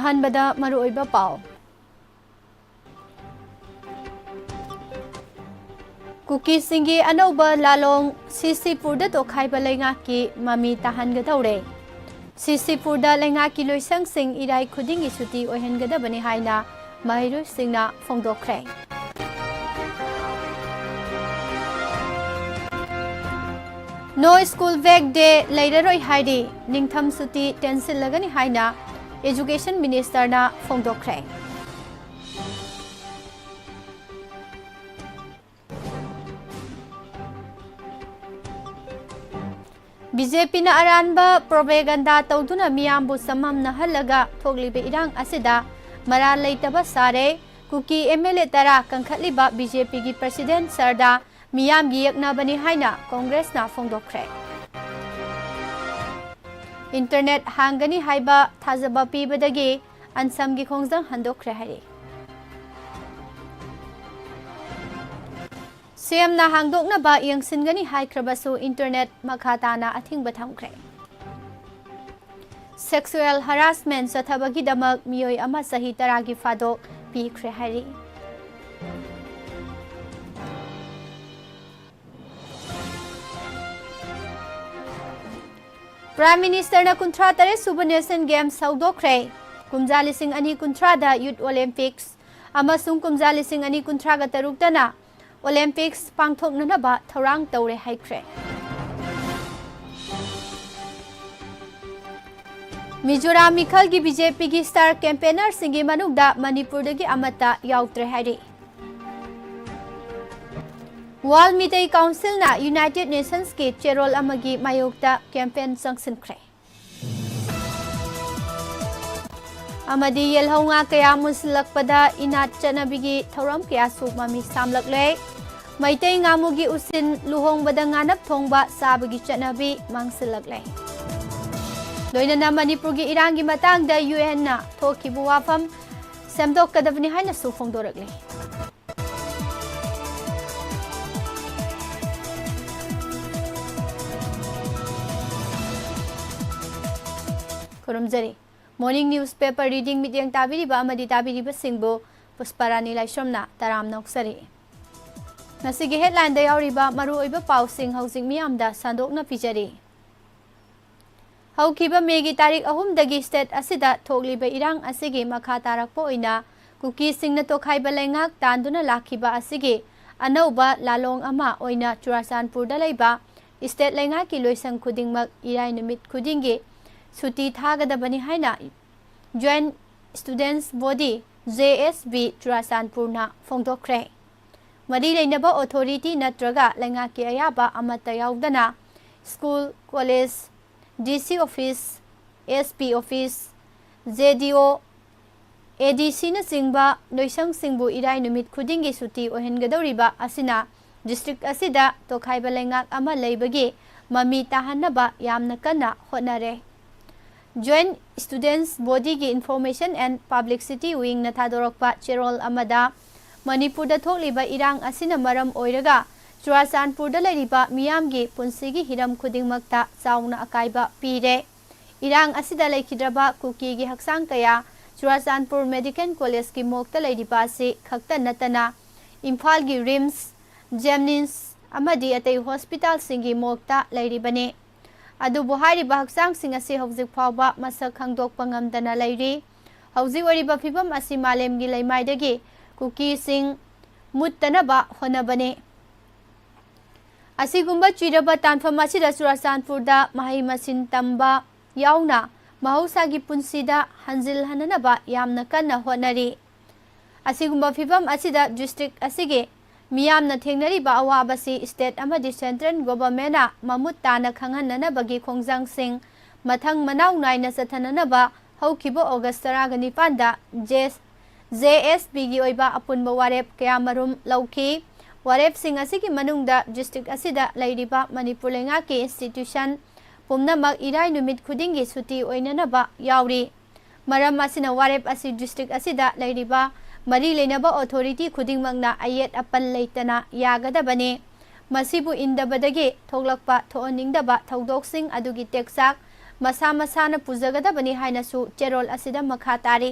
अहनबदा मरुओइबा पाव cookie सिंगी अनौबा लालोंग सीसीपुरदा तोखाइबा लेंगा की mummy ताहनगदौरे सीसीपुरदा लेंगा की लोइसंग सिंग इराई खुदिंगी सुती ओहनगदबने हाइना माहिरुइ सिंगना फोंदोखरे नो स्कूल वेक डे लेररोइ हाइदि निंगथम सुती टेंसिल लगनी हाइना एजुकेशन मिनिस्टर ना फोंदोखरे बीजेपी ना अरानबा प्रोपेगेंडा तौदुना मियामबु सममनहलगा थोगलिबे इरांग असिदा मरा लेतबा सारे कुकी एमएलए तरा कंखलिबा बीजेपी की प्रेसिडेंट सरदा मियामगी यकनाबनी हाइना कांग्रेस ना फोंदोखरे इंटरनेट हांगनी हाइबा थाजबा पीबदगी अनसमगी खोंजदंग हंदोखरे हाइरे सीएम ना हांगदोकनबा यंगसिनगनी हाइख्रबसु इंटरनेट मखाताना अथिंग बथमख्रे सेक्सुअल हरासमेंट सथबगी दमक मियोय अमा सही तरागी फादोक पीख्रे हाइरी प्राइम मिनिस्टर ना कुंथ्रा तरे सुबह नेशन गेम्स हौदोखरे कुमजा लिसिंग अनि कुंथ्रादा यूथ ओलंपिक्स अमसुंग कुमजा लिसिंग अनि कुंथ्रागा तरुक्तना ओलंपिक्स पांथोकननबा थौरांग तौरे हाइख्रे मिजोराम मिखल की बीजेपी की स्टार कैंपेनर सिंगी मनुगदा मणिपुर की अमता याउत्रे हाइरी वर्ल्ड मिडे काउंसिल ना यूनाइटेड नेशंस के चेरोल अमगी मायोक्ता कैंपेन संगसिनख्रे अमदी येलहौंगा कया मुसलकपदा इनात चनबिगी थौरम कया सुममी सामलकले मैतै ngaमुगी उसिन लुहोंगबदा nganap थोंगबा साबगी चनबी मांगसिलकले लोइनना मणिपुर की इरांगी मतंगदा यूएन ना थोखिबु वाफम सेमदोकदबनी हाइना सुफोंदोरकले खुरुमजरी morning news paper reading medium ताबिरिबा अमदी ताबिरिबा सिंगबो पुष्पारानी लाइसोमना तराम नौक्सरी नसिगे हेडलाइन दा यावरिबा मरु ओइबा पाउसिंग हौजिंग मियामदा संदोकना पिजरी हौखिबा मेगी तारीख 3 दगी स्टेट असिदा थोगलिबा इरांग असिगे मखा तारकपो ओइना कुकी सिंगना तोखाइबा लेंगाक तांदुना लाखिबा असिगे अनौबा लालोंग अमा ओइना चुराचानपुरदा लेबा स्टेट लेंगा की लोइसंग खुदिंगमक इराई नुमित खुदिंगे सुती थागदबनी हाइना जॉइंट स्टूडेंट्स बॉडी JSB चुराचानपुरना फोंदोखरे मरी लेनबा अथॉरिटी नत्रगा लेंगा के अयाबा अमता यावदना school college DC office SP office JDO ADC न सिंगबा लोइसंग सिंगबु इराई नुमित खुदिंगी सुती ओहेनगदौरिबा असिना डिस्ट्रिक्ट असिदा तोखाइबा लेंगा अमा लेबगे ममी ताहनबा यामना कन्ना होनरे जॉइंट स्टूडेंट्स बॉडी की इंफॉर्मेशन एंड पब्लिसिटी विंग नथादोरकपा चेरोल अमदा मणिपुर थोकलिबा इरांग असिना मरम ओइरगा चुराचानपुर लेरिबा मियामगी पुंसीगी हिरम खुदिंगमक्ता चाउना अकाइबा पीरे इरांग असिदा लेखिद्रबा कुकी की हक्सांग कया चुराचानपुर मेडिकल कॉलेज की मोक्ता लेरिबा से खक्ता नतना इम्फाल की रिम्स जेमनिन्स अमदी अतै हॉस्पिटल सिंगी मोक्ता लेरिबने अदुबु हारिबा हक्सांग सिंग असे हौजिक फावबा मसक खंगदोकपा ngamdana लेरि हौजिक ओरिबा फिबम असि मालेमगी लेमाइदगी कुकी सिंग मुत्तनबा होनबने असिगुंबा चिरबा तानफम असिदा चुराचानपुरदा महै मसिन तंबा याउना महौसागी पुंसीदा हंजिल हननबा यामना कन्ना होनरी असिगुंबा फिबम असिदा डिस्ट्रिक्ट असिगे मियामना थेंगनरिबा अवाबसी स्टेट अमदि सेंट्रल गवर्नमेंटना ममुत ताना खंगहननबगी खोंगजांगसिंग मथंग मनाउ नाइना चथननबा हौखिबो ऑगस्ट 19 दा JSB की ओइबा अपुनबा वारेप कयामरुम लौखी वारेप सिंग असिगी मनुंगदा डिस्ट्रिक्ट असिदा लेरिबा मणिपुर लेंगा के इंस्टीट्यूशन पुमनमक इराई नुमित खुदिंगी सुती ओइननबा यावरी मरम असिना वारेप असि डिस्ट्रिक्ट असिदा लेरिबा मरी लेनबा authority खुदिंगमकना अयेत upon लेतना यागदबने मसिबु इंदबदगे थोगलकपा थोनिंगदबा थौदोकसिंग अदुगी टेक्साक masa masana pujagadabani hainasu cherol asida makha tari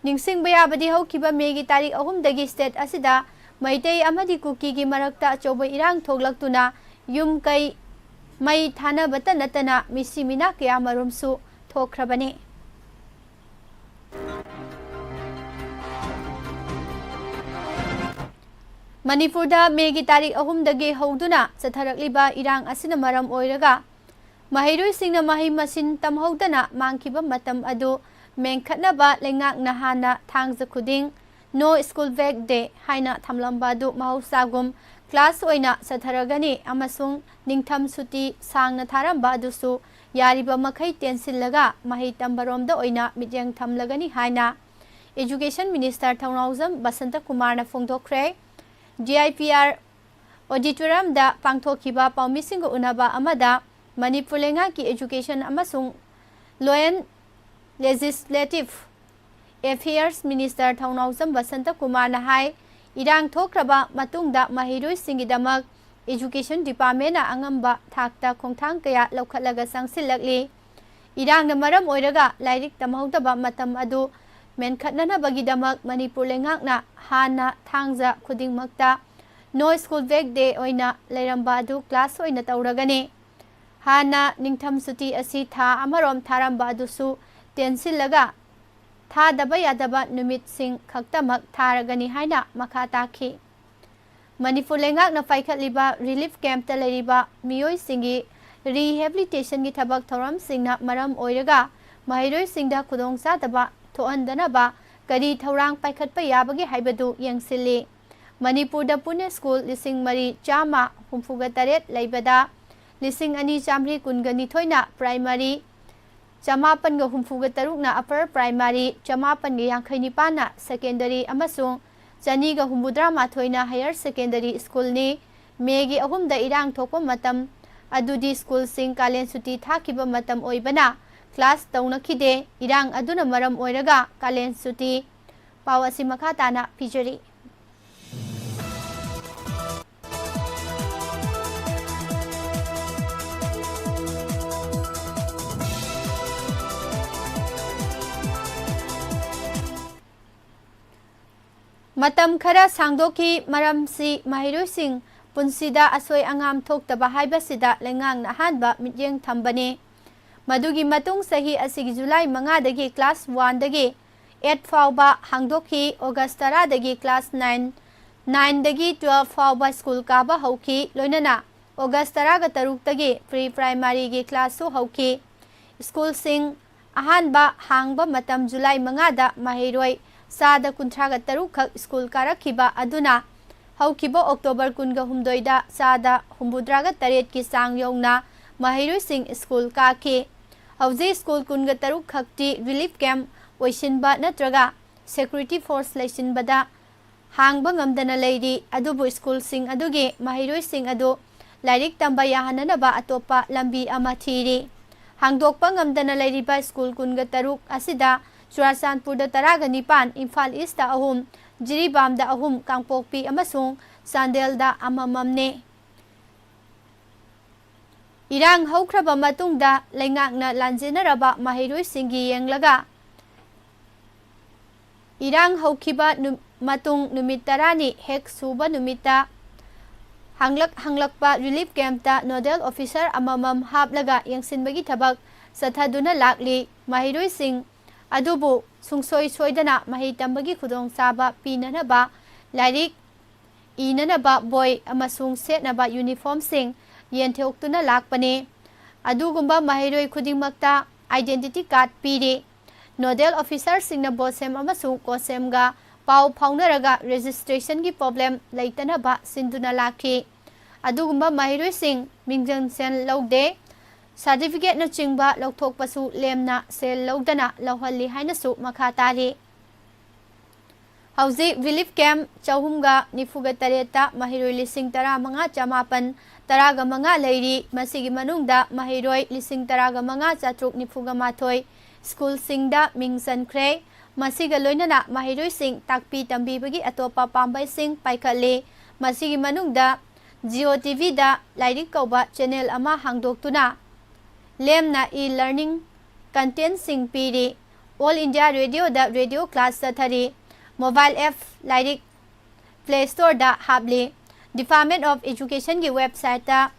ningsingba yabadi haukiba megi tarik 3 dagi state asida maitei amadi kuki gi marakta achoba irang thoglaktuna yum kai mai thana bata natana misimina kya marumsu thokrabani Manipurda megi tarik 3 dagi hauduna satharakliba irang asina maram oiraga Mahairoi singna mahi masin tamhaudana mangkiba matam adu mengkhatnaba lengak nahana thangza khuding no school bag day haina thamlamba du mahausagum class oina satharagani amasung ningtham suti sangna tharamba dusu yariba makhai tensillaga mahi tambaromda oina mityang thamlagani haina education minister Thaunawjam Basanta Kumarna phongdokre GIPR auditorium da pangthokiba paumising unaba amada Manipur lenga ki education amasung law and legislative affairs minister Thaunawjam Basanta Kumarna hai irang thokraba matungda mahiroi singidamak education department na angamba thakta khongthang kaya lokhatlaga sangsilakli irang na maram oiraga lairik tamhaudaba matam adu menkhatnana bagidamak Manipur lenga na hana thangza khudingmakta no school bag day oina leiramba adu class oina tauragani Hana ningtham suti asi tha amarom tharamba adusu tensillaga tha daba yadaba numit sing khaktamak tharagani haina makha takhi Manipur lengak na paikhatliba relief camp ta leriba miyoi singi rehabilitation gi thabak thoram singna maram oiraga mahiroi singda khudongsa daba thoandana ba kari thorang paikhatpa yabagi haibadu yengsilli Manipur da Pune school lising mari chama humfuga taret leibada Lising ani chamri kungani thoina primary chamapan ga humfuga tarukna upper primary chamapan ga yangkhaini pana secondary amasung chani ga humbudra ma thoina higher secondary school ni megi ahum da irang thokpa matam adudi school sing kalen suti thakiba matam oibana class tauna khide irang aduna maram oiraga kalen suti pawasi makha tana pijari Matam khara sangdoki maramsi mahirosing punsida asoi angam thoktaba haibasida lengang na hanba mityeng thambani madugi matung sahi asigi July 5 dagi class 1 dagi 8 fawba hangdoki August 10 dagi class 9 dagi 12 fawba school kaba hauki loinana August 10 ga taruk dagi pre primary gi class su hauki school sing ahanba hangba matam July 5 da mahiroi Sada kuntraga tarukak school karakhiba aduna haukiba October 18 da sada humbudraga taret ki sang yongna mahiroi sing school kaki hauji school kunga taruk khakti relief camp oisinba natraga security force leisinbada hangba ngamdana leiri adubu school sing adugi mahiroi sing adu lairik tamba yahananaba atopa lambi ama thiri hangdokpa ngamdana leiriba school kunga taruk asida Churasanpur da taraga nipan Imphal East da ahum Jiribam da ahum Kangpokpi amasung Sandel da amamamne Irang haukraba matungda lengak na lanjinaraba mahiroi singi yenglaga Irang haukiba matung numit tarani hek suba numita hanglakpa relief camp ta nodal officer amamam haplaga yengsinbagi thabak sathaduna lakli mahiroi sing Adubu sungsoi soidana mahi tambagi khudong saba pinanaba lairik inanaba boy amasung setnaba uniform sing yentheoktuna lakpane adugumba mahiroi khudingmakta identity card piri nodal officer singna bosem amasung kosemga pau phaunaraga registration gi problem leitanaba sinduna lakhi adugumba mahiroi sing mingjang sen laude Certificate na chingba lokthok pasu lemna sel logdana lohali hainasu makha tari Hauji relief camp chahumga nifuga tareta mahiroi lising tara manga chamapan taraga manga leiri masigi manungda mahiroi lising taraga manga chatruk nifuga mathoi school singda mingsan kre masiga loinana mahiroi sing takpi tambi bagi atopa pambai sing paikale masigi manungda Geo TV da lairik kauba channel ama hangdoktuna ꯂꯦꯝꯅ e-learning content-sing piri All India Radio da radio class sathari mobile app lairik Play Store da habli Department of Education ki website da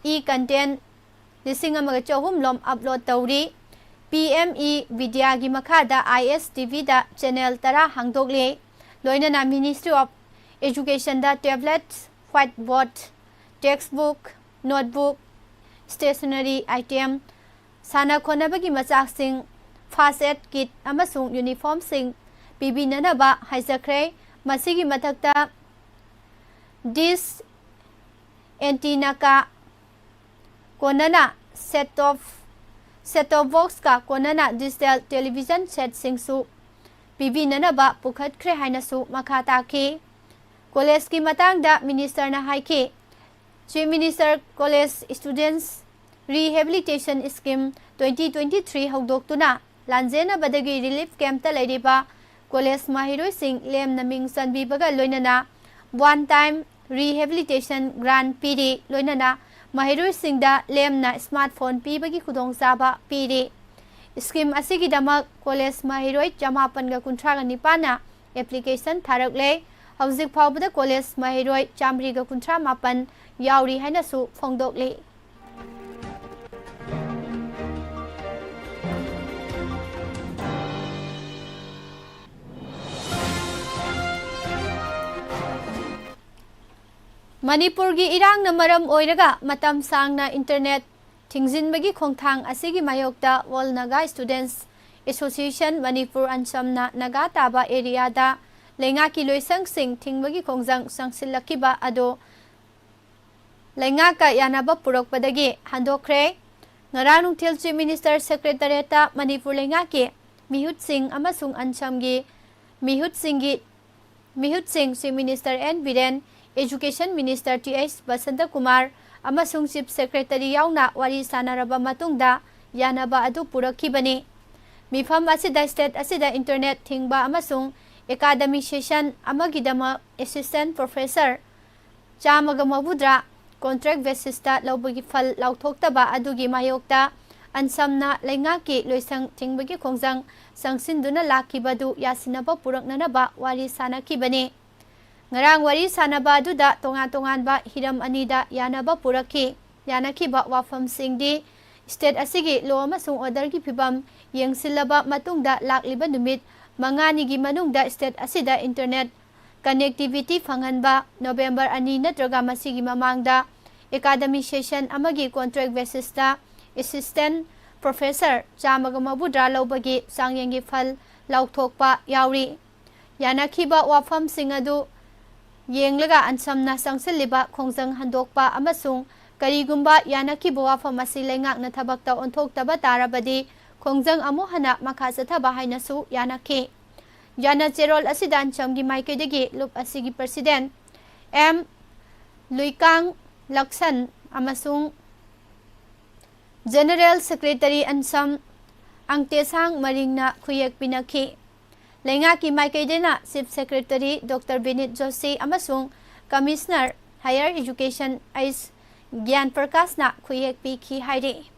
e-content lising amaga chohum lom upload tawri PME Vidya gi makha da ISTV da channel tara hangdokle loinana Ministry of Education da tablets whiteboard textbook notebook stationery item sana khonabagi machaksing first aid kit amasung uniform sing pibinanaba haijakre masigi mathakta this antenna ka konana set of box ka konana digital television set sing su pibinanaba pukhat khre haina su makha takhi college ki matangda minister na haiki Chief Minister College Students Rehabilitation Scheme 2023 haudoktuna lanjena badagi relief camp ta leiriba college mahiroi sing lem naming sanbibaga loinana one time rehabilitation grant piri loinana mahiroi singda lemna smartphone pibagi khudong saba piri scheme asigi damak college mahiroi jamapan ga kunthra ga nipana application tharakle hauzik phawbada college mahiroi chamri ga kunthra mapan yauri haina su phongdokle Manipur gi irang na maram oiraga matam sangna internet thingjinbagi khongthang asigi mayokta All Naga Students Association Manipur Ansamna Naga Taba area da lenga ki loisang sing thingbagi khongjang sangsillakiba ado lenga ka yanaba purokpadagi handokre ngarang thil Chief Minister Secretariat Manipur lenga ki Mihut Singh amasung Ansamgi Mihut Singh Chief Minister N Biren Education Minister T.H. Basanta Kumar amasung Chief Secretary yauna wari sanaraba matungda yanaba adu purakibani mifam asida state asida internet thingba amasung academy session amagidama assistant professor chamaga mabudra contract basis ta lawbagi fal lawthoktaba adugi mayokta ansamna lengaki loisang thingbagi khongjang sangsinduna lakibadu yasinaba puraknanaba wari sanakibani ngarang wari sanaba duda tongan ba hiram anida yanaba puraki yanakiba wafam singdi state asigi law amasung order gi phibam yengsilaba matungda lakliba numit mangani gi manungda state asida internet connectivity phanganba November 2 natraga masigi mamangda academy session amagi contract basis ta assistant professor chamaga mabudra lawbagi sangyengi fal lawthokpa yauri yanakiba wafam singadu yenglaga ansamna sangsaliba khongjang handokpa amasung karigumba yanakiba wafam asi lengakna thabakta onthoktaba tarabadi khongjang amuhana makha sathaba hainasu yanaki yana cherol asidan chamgi maikedegi lup asigi president M Luikang Laksan amasung General Secretary Ansam Angtesang Maringna khuyek pinaki lenga ki maikaidena Chief Secretary Dr. Binit Joshi amasung Commissioner Higher Education Ais Gyan Prakash na khuyek pikhi hairi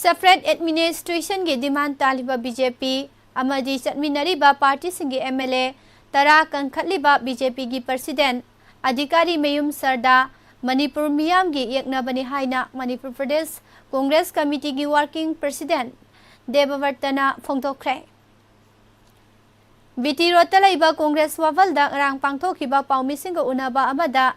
separate administration gi demand taliba BJP amadi chatminariba party singi MLA tara kankhatliba BJP gi president adhikari Mayum Sarda Manipur Miyam gi yeknabani haina Manipur Pradesh Congress Committee gi working president Debavartana phongthokre BT Rotalaiba Congress Wavalda rang pangthokiba paumisinga unaba amada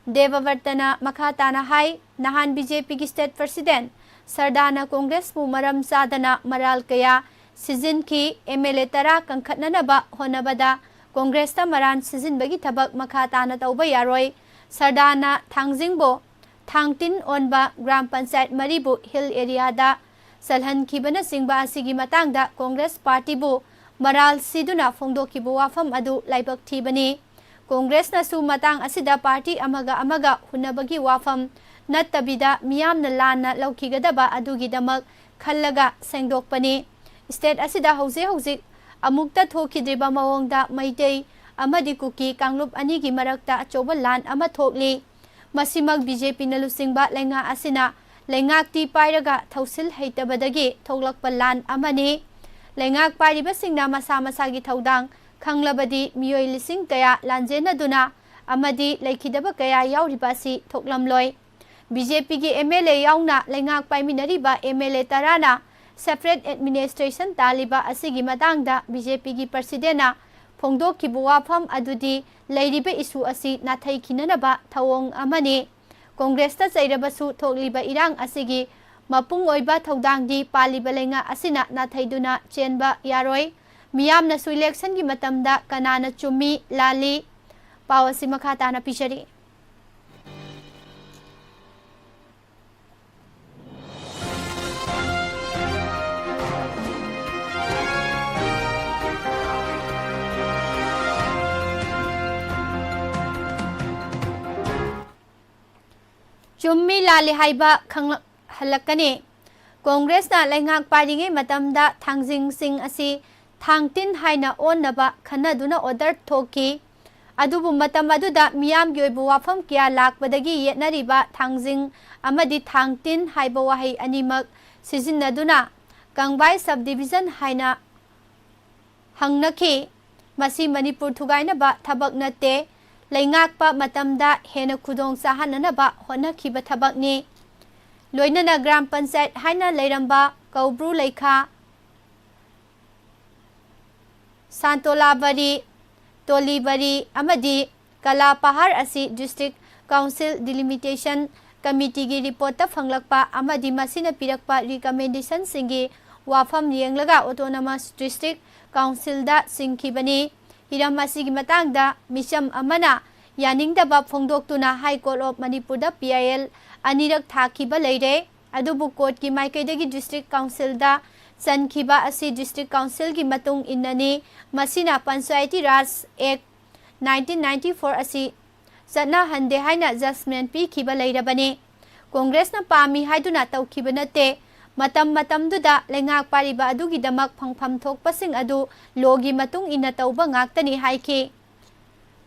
Debavartana makhatana hai nahan BJP gi state president Sardana Congress mu maram sadana maral kaya season ki MLA tara kankhatnanaba honabada Congress ta maran season bagi thabak makhatana tauba yaroi Sardana Thangjingbo Thangtin onba Gram Panchayat Maribu Hill area da salhan kibana singba asigi matangda Congress Party bu maral siduna phongdokibu wafam adu laibak thibani Congress na su matang asida party amaga hunabagi wafam nattabida miyamna lana laukigadaba adugidamak khallaga sengdokpani state asida hauzik amukta thokidriba mawongda maitei amadi kuki kanglub ani gi marakta achoba lan ama thokli masimak BJP na lusingba lenga asina lengak ti pairaga thausil heitabadagi thoklakpa lan amani lengak pariba singna masa masagi thaudang khanglabadi miyoi lising kaya lanjena duna amadi laikhidaba kaya yauriba si thoklamloi BJP gi MLA yauna lengak paiminariba MLA tarana separate administration taliba asigi matangda BJP gi presidena phongdok ki buwafam adudi leiribe isu asi nathai kinanaba thawong amani Congress ta chairabasu thokliba irang asigi mapung oiba thodangdi paliba lenga asina nathaiduna chenba yaroi miyamna su election gi matamda kanana chumi lali pawasi makata na pishari Chummi lali haiba halakani Congress na lengak paringe matamda thangjing sing asi thangtin haina onnaba khanaduna order thoki adubu matam aduda miyam gi oibu wafam kya lakbadagi yetnariba thangjing amadi thangtin haiba wahai animak sijinnaduna Kangbai subdivision haina hangnaki masi Manipur thugaina ba thabak nate lengak pa matamda hena khudong sahanana ba honakhiba thabakni loinana gram panchayat haina leiramba kaubru leikha santolabari tolibari amadi kalapahar asi district council delimitation committee gi report ta phanglakpa amadi masina pirakpa recommendation singi wafam yenglaga autonomous district council da singkhibani hiram asigi matangda misam amana yaningdaba phongdoktuna High Court of Manipur da PIL anirak thakiba leire adubu court ki maikaidagi district council da chankhiba asi district council gi matung innani masina panchayati raj act 1994 asi chana hande haina judgment pi khiba leirabani congress na pami haiduna tawkhiba nate matam duda lengak pariba adugi damak phangpham thokpasing adu logi matung ina tawba ngaktani haiki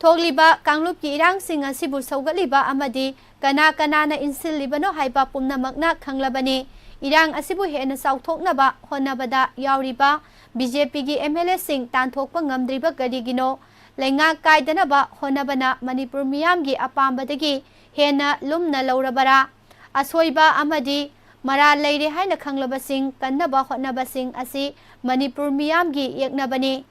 thokliba kanglup ki irang sing asibu saugaliba amadi kana na insil libano haiba pumnamakna khanglabani irang asibu hena sauthoknaba honabada yauriba BJP gi MLA sing tanthokpa ngamdriba garigino lenga kaidanaba honabana Manipur miyam gi apambadagi hena lumna laurabara asoiba amadi mara leire haina khanglabasing kannaba honabasing asi Manipur miyam gi yeknabani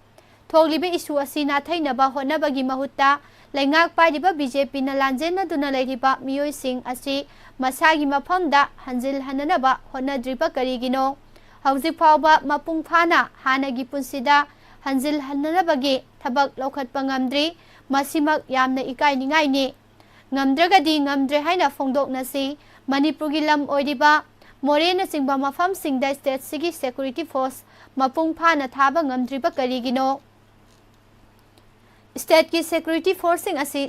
thoklibe isu asi nathainaba honabagi mahutta lengak paidiba BJP na lanjena duna leiriba miyoi sing asi masagi maphamda hanjil hananaba honadriba karigino hauzik phawba mapung phana hanagi punsida hanjil hananabagi thabak lokhatpa ngamdri masimak yamna ikai ningai ni ngamdragadi ngamdre haina phongdoknasi Manipurgi lam oidiba morena singba mafam singda state sigi security force mapung phana thaba ngamdriba karigino State ki security forcing asi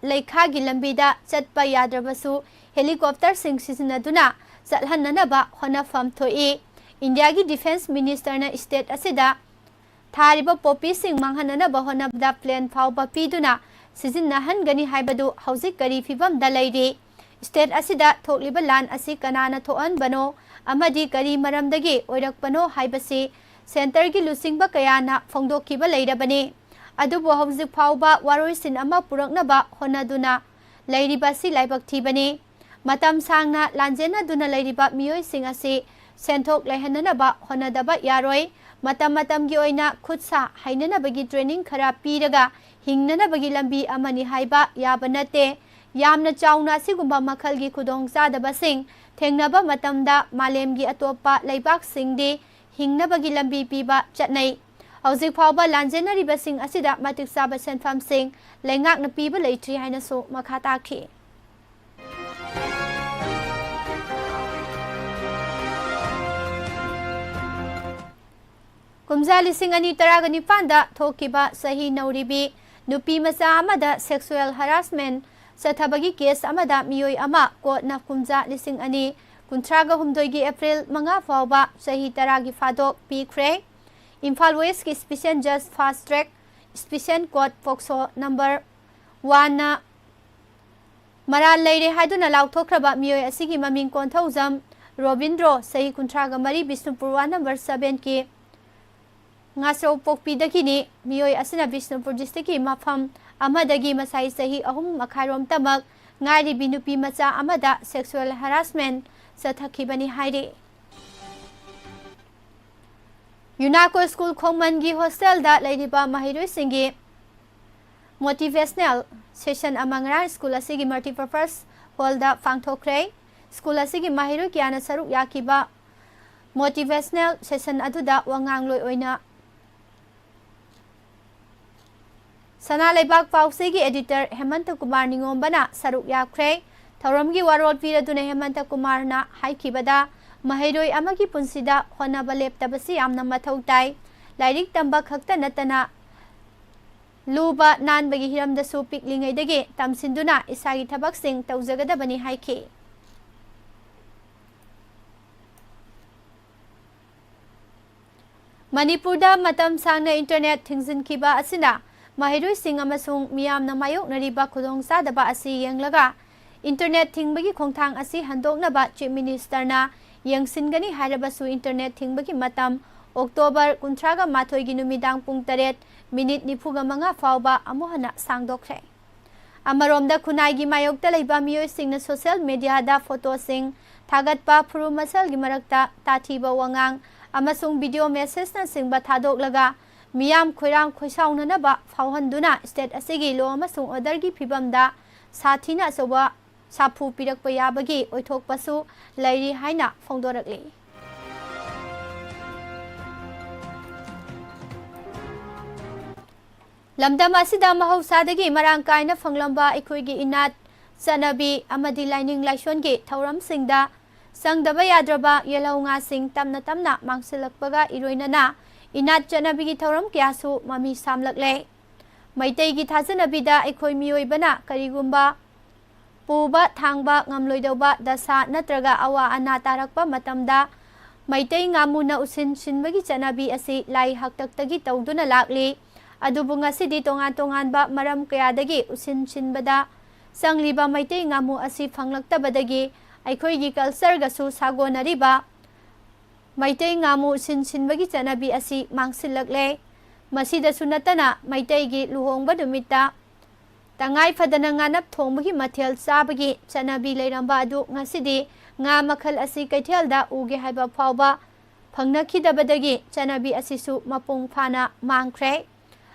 leikha gi lambida chatpa yadrabasu helicopter sing sisinaduna chalhananaba honafam thoi India gi defense minister na state asida thariba popi sing manghananaba honabda plan phawba piduna sisinnahan gani haibadu hauzik kari fibam dalairi state asida thokliba lan asi kanana thoan bano amadi kari maramdagi oirakpano haibasi center gi lusingba kayana phongdokhiba leirabani adubo hauzik phawba waroisin ama puraknaba honaduna leiriba si laibak thibani matam sangna lanjena duna leiriba miyoi sing asi senthok lehananaba honadaba yaroi matam gi oina khutsa hainanabagi training khara piraga hingnanabagi lambi amani haiba yabanate yamna chauna sigumba makhalgi khudong sadaba sing thengnaba matamda malemgi atopa leibak singdi hingnabagi lambi piba chatnai hauzik phawba lanjenariba sing asida matik saba senfam sing lengak na piba leitri haina so makha takhi kumjali sing ani taragani panda thokiba sahi nauribi nupi macha amada sexual harassment sathabagi case amada miyoi ama court na kumja lising ani kuntraga humdoigi April manga phawba sahi taragi fadok pikre Imphal West ki Special Judge Fast Track special court POCSO number 1 ना moral लेरे हाइदुना लाउथोख्रबा मियोय असिगी ममिंग कोंथौजम रोबिंद्रो सही कुंथ्रागा मरी Bishnupur 1 number 7 की ngaso pokpidagini miyoy asina Bishnupur district ki mafam amadagi masai sahi ahum makhairom tamak ngairi binupi macha amada sexual harassment sathakibani haire Unaco school khongmangi hostel da leiriba mahiroi singi motivational session amangra school asigi multipurpose hall da phangthokre school asigi mahiroi kyana saruk yakiba motivational session aduda wangangloi oina Sana Lebak Pausigi editor Hemanta Kumar Ningombana Saruk Yakre Tauramgi Warod Vira Dune Hemanta Kumar na Haikibada Mahiroi Amagi Punsida Honaba Leptabasi Amna Matautai Lairik Tamba Kakta Natana Luba Nan Bagi Hiram da Supik Lingay Dege Tamsinduna Isagi Tabak Sing Tauzagada Bani Haiki Manipurda Matam Sangna Internet Thingzin Kiba Asina Mahiroi sing amasung miyam na mayok nariba khudong sadaba asi yenglaga internet thingbagi khongthang asi handoknaba chief minister na yengsingani hairabasu internet thingbagi matam October 19 gi numidang pung 8 minute 45 fawba amuhana sangdokre amaromda khunai gi mayokta leiba miyoi singna social media da photo sing thagatpa phuru masal gi marakta tathiba wangang amasung video message na singba thadok Miyam Khoirang Khoisauna Naba Fauhanduna State Asigi Law Amasung Odargi Pibamda Sathina Soba Sapu Pirak Payabagi Oitok Pasu Lairi Haina Fongdorakli Lamdam Asida Mahausadagi Marang Kaina Fanglamba Ikuigi Inat Sanabi Amadi Lining Laishongi Tauram Singda Sangdaba Yadraba Yelaunga Sing Tamna Tamna Mangsilakbaga Iroinana Inat Janabigi Tauram Kiasu Mami Samlakle Maitei gi Thajanabida Ekhoi Miyoibana Karigumba Puba Thangba Ngamloidauba Dasa Natraga Awa Ana Tarakpa Matamda Maitei Ngamuna Usin Shinbagi Janabi Asi Lai Haktaktagi Tauduna Lakli Adubu ngasidi tongan ba maram kayadagi usin Shinbada Sangliba Maitei Ngamu Asi Fanglaktabadagi Ekhoi gi culture gasu sagonariba Maitei Ngamu Sinbagi Janabi Asi Mangsilakle Masida Sunatana Maitei gi Luhongba Dumita Tangai Fadana Nganap Thongbagi Mathel Sabagi Janabi Leiramba Adu Ngasidi Nga Makhal Asi Kaithelda Uge Haiba Phawba Phangnakidabadagi Janabi Asisu Mapung Phana Mangkhre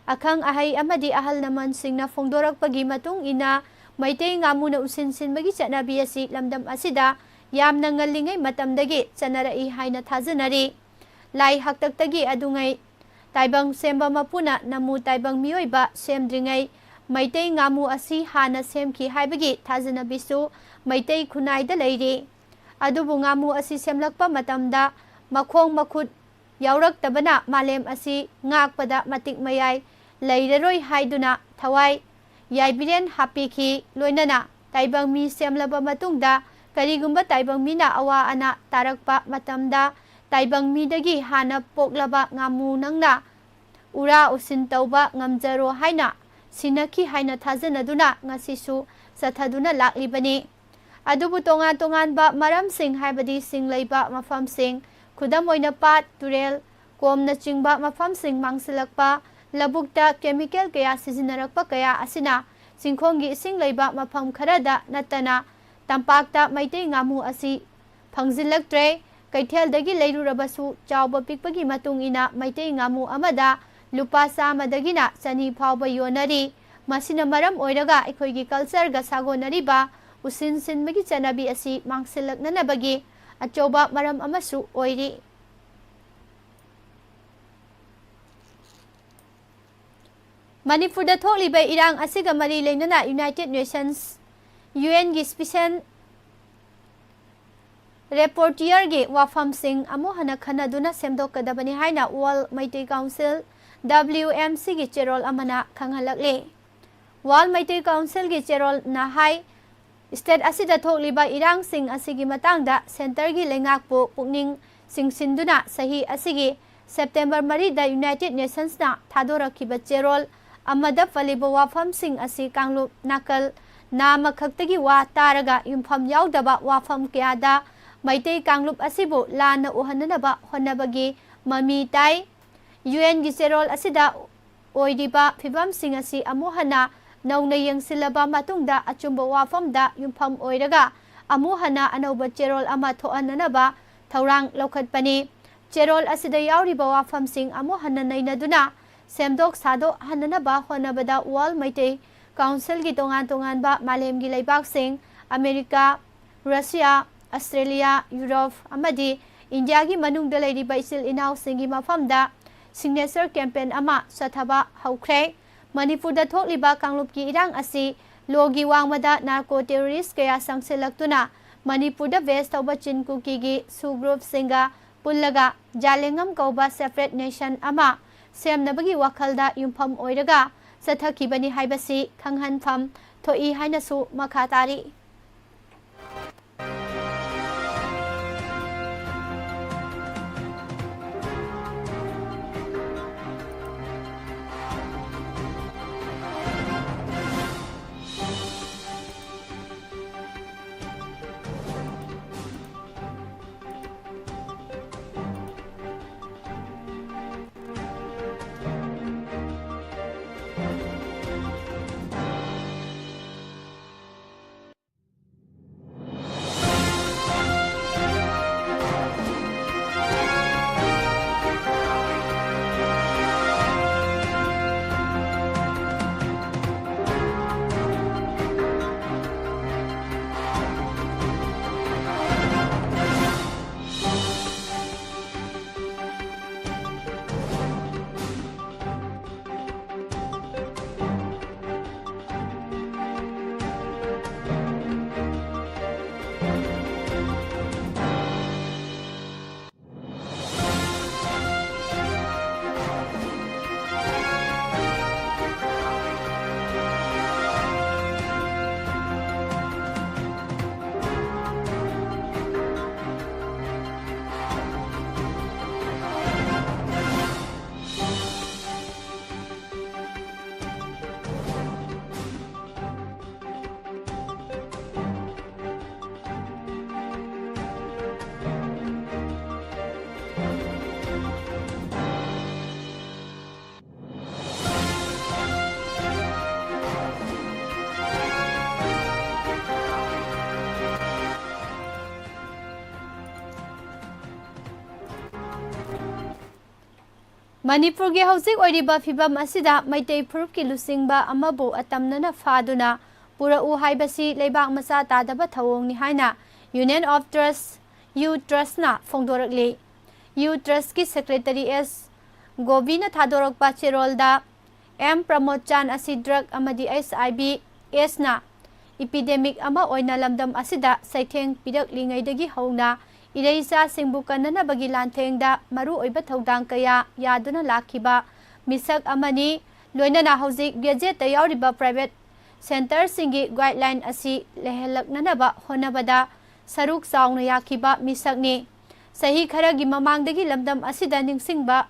Akhang Ahai Amadi Ahal Naman Singna Fongdorakpagi Matung Ina Maitei Ngamu na Sinbagi Janabi Asi Lamdam Asida Yam nangalingay matamdagi Chanarai haina thajanari Lai haktaktagi adungay Taibang semba mapuna namu taibang miyoiba semdringay Maitei Ngamu Asi hana semki haibagi thajanabisu Maitei khunayda leiri Adubu Ngamu Asi semlakpa matamda Makhong makhut yauraktabana malem asi ngakpada matik mayay Leiraroi haiduna thawai Yaibiren hapiki loinana Taibang mi semlaba matungda Karigumba Taibang Mina Awa Ana Tarakpa Matamda Taibang Midagi Hana Poklaba Ngamu Nangna Ura Usin Tauba Ngamjaro Haina Sinaki Haina Thajanaduna Ngasisu Sathaduna Laklibani Adubu Tongan ba Maram Sing Haibadi Sing Leiba Mafam Sing Kudam Oina Pat Turel Kom na Chingba Mafam Sing Mangsilakpa Labukta Chemical Kaya Sizinarakpa Kaya Asina Singkhongi Sing Leiba Mafam Kharada Natana Tampakta Maitei Ngamu Asi Phangzilaktre Kaitheldagi Leirurabasu Chawba Pikpagi Matung Ina Maitei Ngamu Amada Lupa Samadagina Sani Phawba Yonari Masina Maram Oiraga Ekhoigi culture ga sagonariba Usin Sinbagi Janabi Asi Mangsilaknanabagi Achawba Maram Amasu Oiri Manipurda thokliba irang asiga mari leynana United Nations UN gi special reporter gi wafam sing amuhana khanaduna semdokadabani haina World Maitei Council WMC gi cherol amana khanghalakle World Maitei Council gi cherol na hai state asida thokliba irang sing asigi matangda center gi lengakpu pukning singsinduna sahi asigi September 3 da United Nations na thadorakhiba cherol amada faliba wafamsing asi Kanglup nakal na makhaktagi wa taraga yumpham yaudaba wafam kayada Maitei Kanglup asibu lana uhananaba honabagi mami tai UN gi serol asida oidiba phibamsing asi amuhana nauna yangsilaba matungda achumba wafamda yumpham oiraga amuhana anauba cherol ama thoananaba thaurang lokhatpani cherol asida yauriba wafamsing amuhana nainaduna semdok sado hananaba honabada wal maitei Council gi tongan ba malem gi leibak sing America, Russia, Australia, Europe amadi India gi manungda leiriba isil inaw singi mafamda signature campaign ama sathaba haukhre Manipurda thokliba Kanglup gi irang asi logi wangmada narco terrorist kaya sangsilaktuna Manipurda west tawba chinkuki gi su group singa pullaga jalengam kauba separate nation ama semnabagi wakhalda yumpham oiraga sathakibani haibasi khanghanpham thoi hainasu makhatari Manipur gi hauzik oiriba phibam asida maitei phuruk ki lusingba amabu atamnana faduna pura u haibasi leibak masa tadaba thawong ni haina Union of Trust U Trust na phongdorakli U Trust ki secretary S Gobina Thadorok Pacherolda M Pramod Chan asi drug amadi SIB S na epidemic ama oina lamdam asida saitheng pidak lingaidagi hauna Ireisa singbu kanana bagi lanthengda maru oiba thodang kaya yaduna lakhiba misak amani loinana hauzik gadget ta yauriba private center singi guideline asi lehelaknanaba honabada saruk saungna yakhiba misakni sahi kharagi mamangdagi lamdam asida ningsingba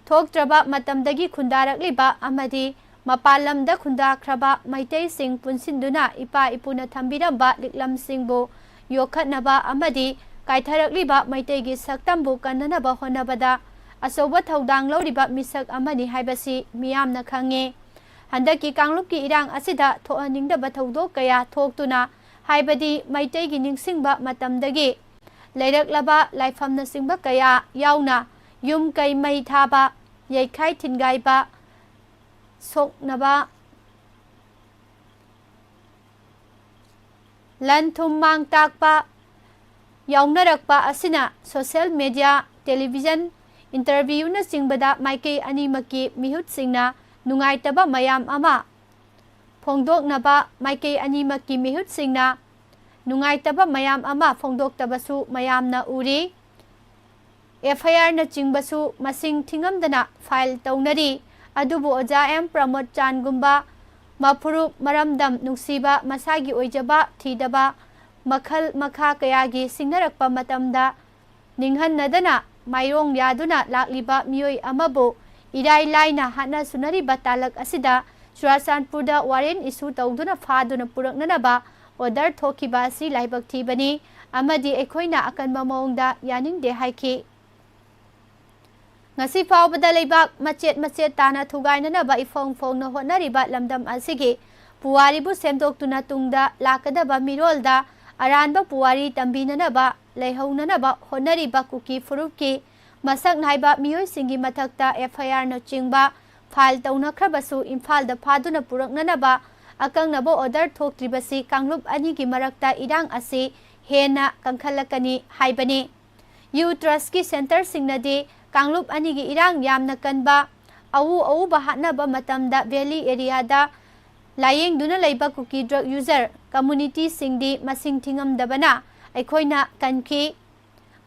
thoktraba matamdagi khundarakliba amadi mapalamda khundakraba maitei sing punsinduna ipa ipuna thambiramba liklam singbu Yokhatnaba amadi kaitharakliba maitegi saktambu kannanaba honabada asoba thodang loriba misak amani haibasi miyamna khange handaki Kanglupki irang asida thoaningdaba thodok kaya thoktuna haibadi maitegi ningsingba matamdagi leiraklaba laifamna singba kaya yauna yum kai mai thaba yaikhai thingaiba soknaba Lanthum mang takpa yaungnarakpa asina social media television interview na singbada maikei animaki mihut singna nungaitaba mayam ama phongdoknaba maikei animaki mihut singna nungaitaba mayam ama phongdoktabasu mayamna uri FIR na chingbasu masing thingamdana file taunari adubu oja M Pramod Chan gumba Mapuru maramdam nungsiba masagi oijaba thidaba makhal makha kayagi singnarakpa matamda ninghan nadana mairong yaduna lakliba miyoi amabu Irai लाइना हाना सुनरी बतालक असिदा चुराचांदपुरदा Warren issue तौदुना फादुना पुरकननबा order थोखिबा असि लाइबक थीबनी अमदी एखोइना अकनबा मौंगदा यानिंगदे हाइखि ngasi faubada leibak macet tana thugainanaba ifong fongna hotnariba lamdam asigi puwari bu semdoktuna tungda lakadaba mirolda aranba puwari tambinanaba leihounanaba hotnariba kuki furupki masak naiba miyoi singi mathakta FIR na chingba file tawna khrabasu imphal da phaduna puraknanaba akangnabo order thoktribasi kanglup ani gi marakta irang asi hena kangkhalakani haibani utrust ki center singnadi Kanglup anigi irang yamna kanba au bahatnaba matamda valley area da layeng duna leiba kuki drug user community singdi masing thingam dabana aikhoina kanki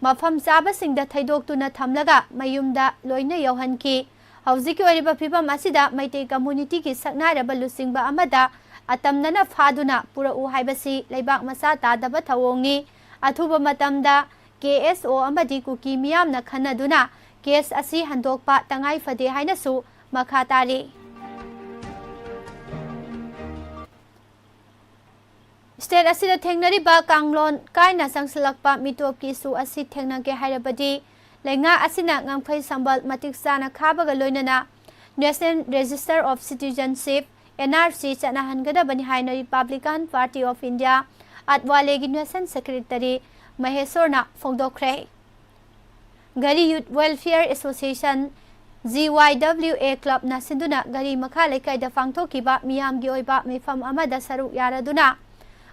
mafam chaba singda thaidok tuna thamlaga mayumda loina yohanki haujiki oriba phibam asida maite community ki saknaraba lusingba amada atamnana phaduna pura u haibasi leibak masa tadaba thawongni athuba matamda KSO amadi kuki miyamna khanaduna case असी हंदोकपा तंगाई फदे हाइनसु मखा तारी state असिदा थेंगनरिबा कांगलोन काइना संगसलकपा मिटोप की सु असी थेंगनगे हाइरबदी लेंगा असिना ngamkhai sambal matik sana khabaga loinana national register of citizenship NRC चना हनगदा बनि हाइना republican party of India Athawale गी नेशनल सेक्रेटरी महेश्वरना फोंदोखरे Gari Youth Welfare Association GYWA Club na sinduna gari makha lekai da fangthokiba miyam gi oiba mifam amada saruk yaraduna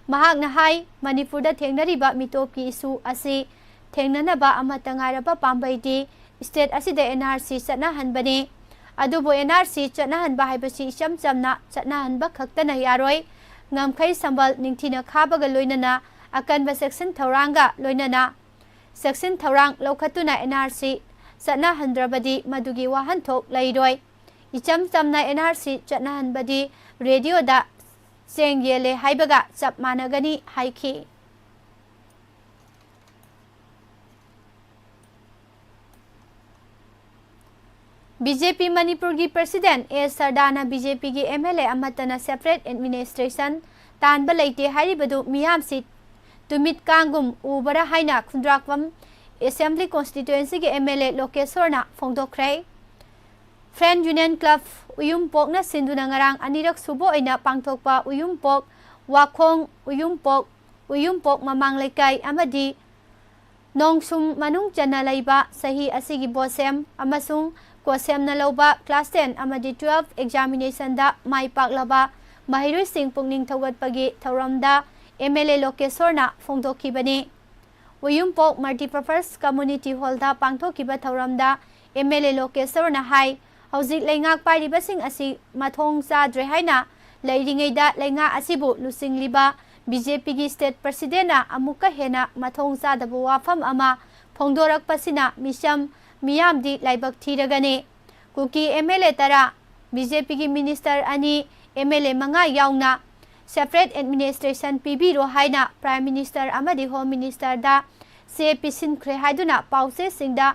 mahak na hai Manipur da thengnariba mitop ki isu asi thengnanaba amata ngairaba pambaidi state asida NRC chana hanbani adubo NRC chana hanba haibasi chamchamna chana hanba khaktana yaroi ngamkhai sambal ningthina khabaga loinana akanba section thoranga loinana Section Thaurang Lokhatuna NRC Satna Handrabadi Madugi Wahan Thok Lairoi Icham Chamna NRC Chatna Hanbadi Radio da Seng Yele Haibaga Chap Managani Haiki BJP Manipur gi President A Sardana BJP gi MLA Amatana Separate Administration Tanba Leite Haribadu Miyam Sit Tumit Kangum Ubara Haina Kundrakwam Assembly Constituency के MLA Lokeshwarna Phongdokhrei Friend Union Club Uyumpok na sinduna ngarang anirak subo aina pangthokpa Uyumpok Wakhong Uyumpok mamang lekai amadi Nongsum manung chana laiba sahi asigi bosem amasung kosem na lauba class 10 amadi 12 examination da mai paklaba mahirui sing pungning thawatpagi thauramda MLA Lokeshwarna Phongdokhibani Uyumpok Multipurpose Community Hall da pangthokiba thauramda MLA Lokeshwarna hai hauzik leingak pairibasing asi mathong chadre haina leiringeida leinga asibu lusingliba BJP gi state president amuka hena mathong chadabu wafam ama phongdorakpasina misam miyamdi laibak thiragane kuki MLA tara BJP gi minister ani MLA manga yauna Separate Administration PBro haina Prime Minister amadi Home Minister da se pisin khre haiduna pause singda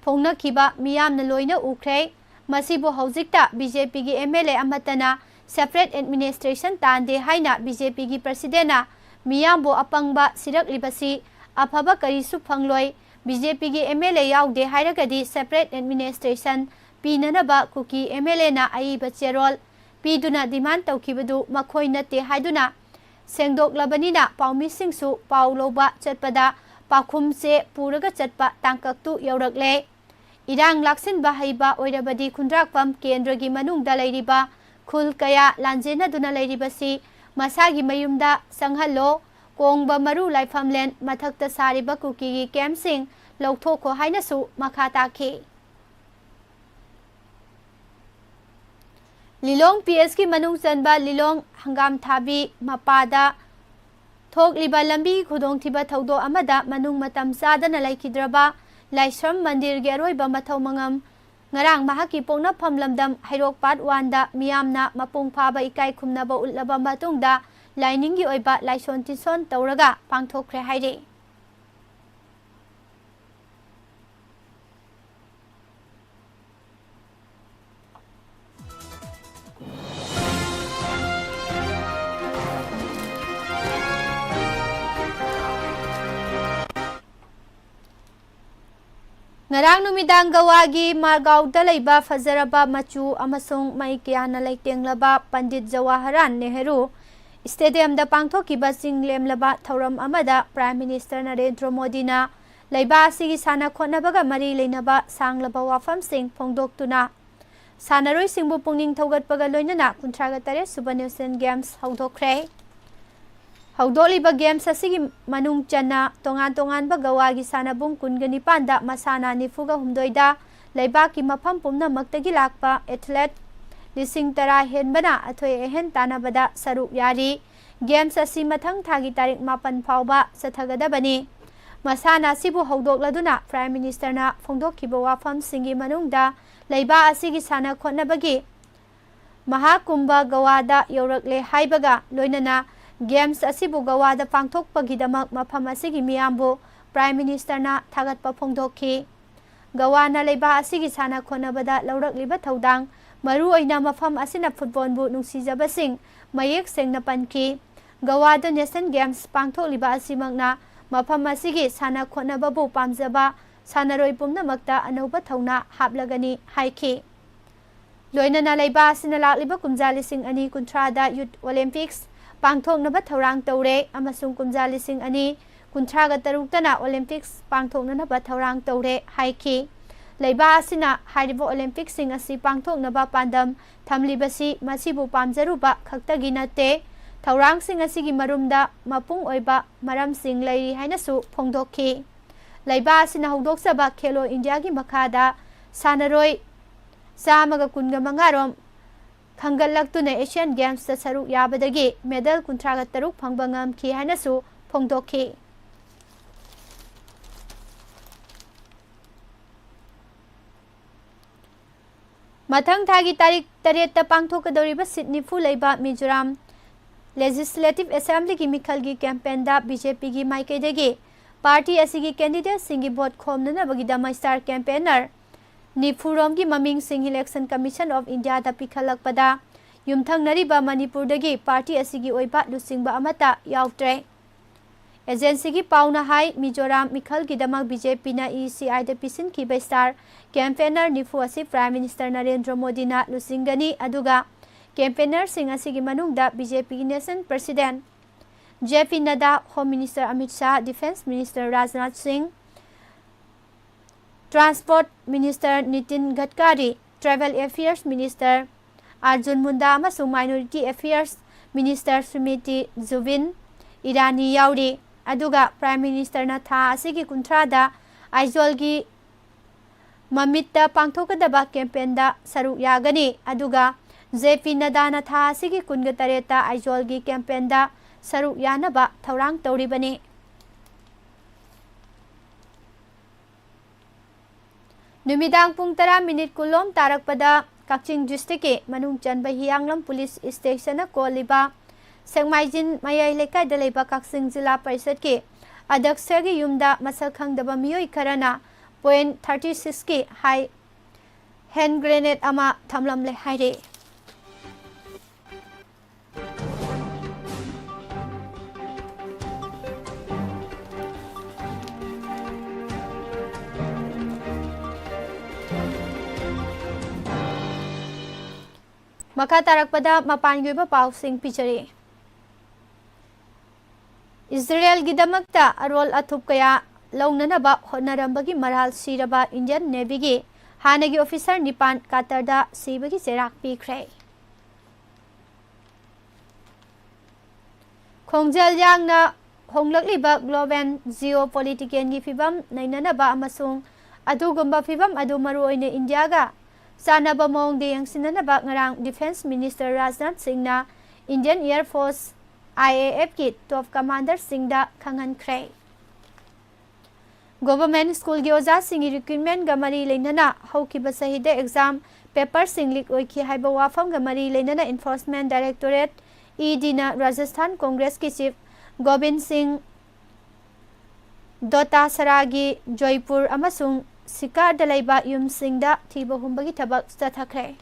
phongna khiba miyam na loina ukre masibo haujikta BJP gi MLA amatana Separate Administration tande haina BJP gi President miyam bo apangba sirak libasi aphaba kari su phangloi BJP gi MLA yaude hairagadi Separate Administration pinanaba kuki MLA na ai bacherol Piduna demand tawkibadu makhoi nate haiduna sengdok labanina paumi singsu pauloba chatpada pakhum se puraga chatpa tangkaktu yaurakle irang laksin bahaiba oirabadi khundrakpam kendragi manung da leiriba khul kaya lanjena duna leiribasi masagi mayumda sanghallo kongba maru laifamlen mathakta sariba kuki gi campsing lawthokho hainasu makha takhi Lilong PS की मनुंग चनबा लिलोंग हंगाम थाबी मपादा थोकलिबा लंबी खुदोंथिबा थौदो अमदा मनुंग मतम चादना लाइखिद्रबा लाइसम मंदिर गे अरोइबा मथौ मंगम ngarang mahaki pongna phamlamdam hairokpat 1 da miyamna mapung phaba ikai khumnaba ullaba matungda lining gi oiba laison tison tawraga pangthokre haire Ngarang numidang Gawagi Margaoda leiba fazaraba machu amasung mai kiyana leitenglaba Pandit Jawaharlal Nehru Stadium da pangthokiba singlemlaba thauram amada Prime Minister Narendra Modi na leiba asigi sana khotnabaga mari leinaba sanglaba wafam sing phongdoktuna sanaroi singbu pungning thogatpaga loinana 38 Suba Nation Games haudokhre Haudoliba Games asigi manung channa tongan ba Gawagi sanabung kungani panda masana nifuga humdoida leibaki mafam pumna maktagi lakpa athlete lising tara henbana athoi ehen tanabada saruk yari Games asi mathang thagi tarik 8 phawba sathagadabani masana sibu haudokladuna Prime Minister na phongdokkiba wafam singi manungda leiba asigi sana khotnabagi Mahakumbha Gawada yorakle haibaga loinana Games asibu Gawada pangthokpagidamak mafam asigi miyambu Prime Minister na thagatpa phongdokki Gawana leiba asigi sana khonabada laurakliba thaudang maru oina mafam asina football bu nungsijabasing mayek sengna panki Gawada Nation Games pangthokliba asimangna mafam asigi sana khonababu pamjaba sanaroi pumnamakta anauba thauna haplagani haiki loinana leiba asina lakliba kumjali sing ani kuntrada Youth Olympics pangthoknaba thaurang tawre amasung kumjali sing ani kuntraga taruktana Olympics pangthoknaba thaurang tawre haiki leiba asina haribo Olympics sing asi pangthoknaba pandam thamlibasi masibu pamjaruba khaktagi nate thaurang sing asigi marumda mapung oiba maram sing leiri hainasu phongdokki leiba asina hudokjaba Khelo India gi makhada sanaroi Samaga kunga mangarom Khangallaktuna Asian Games ta saruk yabadagi medal kuntraga taruk phangbangam ki hainasu phongdokki Mathang thagi tarik 8 ta pangthokadoriba Sydney fu leiba Mizoram Legislative Assembly ki mikhalgi campaign da BJP gi maikaidagi party asigi candidate singi vote khomnana bagidama star campaigner Nifurom ki maming sing Election Commission of India da pikhalakpada yumthang nariba Manipur dagi party asigi oiba lusingba amata yautre agency gi pauna hai Mizoram mikhal gi damak BJP na ECI da pisin ki star campaigner Nifu asi Prime Minister Narendra Modi na lusingani aduga campaigner sing asigi manungda BJP Nation President JP Nadda, Home Minister Amit Shah, Defense Minister Rajnath Singh, Transport Minister Nitin Gadkari, Travel Affairs Minister Arjun Munda amasung Minority Affairs Minister Smriti Zubin Irani yauri aduga Prime Minister na tha asigi kuntrada Aizawl gi mamitta pangthokadaba campaign da saruk yagani aduga JP Nadda na tha asigi 28 ta Aizawl gi campaign da saruk yanaba thaurang tawribani Numidang pung 10 minute kulom tarakpada Kakching district ke manung chanba Hianglam police station na koliba Sengmaijin mayai lekai da leiba Kakching jila parishad ke adaksa gi yumda masal khangdaba miyoi karana .36 ke high hand grenade ama thamlam le haire Maka tarakpada mapangyuba pausing pichari Israel gidamakta arol athup kaya launanaba honarambagi maral siraba Indian Navy gi hanagi officer nipan Qatarda sibagi serak pikre Khongjal yangna honglakliba global geopolitical gi fibam nainanaba amasung adugumba fibam adu maru oine India ga Sanaba mong de yang sinanaba ngarang Defense Minister Rajnath Singh na Indian Air Force IAF ki top commander Singh da khangan khre Government school gi oja sing recruitment ga mari leinana haukiba sahida exam paper sing leak oiki haiba wafam ga mari leinana Enforcement Directorate ED na Rajasthan Congress ki chief Gobind Singh Dota Saragi Joypur amasung Sikar dalaiba yum singda thiba humbagi thabak stathakre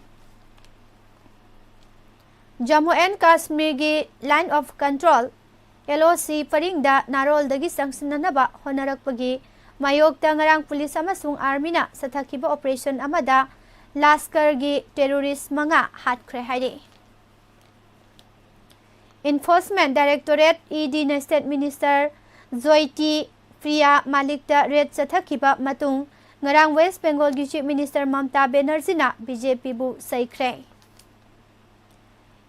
Jammu and Kashmir gi line of control LOC paringda narol dagi sangsinanaba honarakpagi mayokta ngarang pulis amasung army na sathakhiba operation amada Laskar gi terrorist manga hatkre haide. Enforcement Directorate ED na State Minister Zoiti Priya Malik da red sathakhiba matung ngarang West Bengal gi Chief Minister Mamta Banerjee na BJP bu saikre.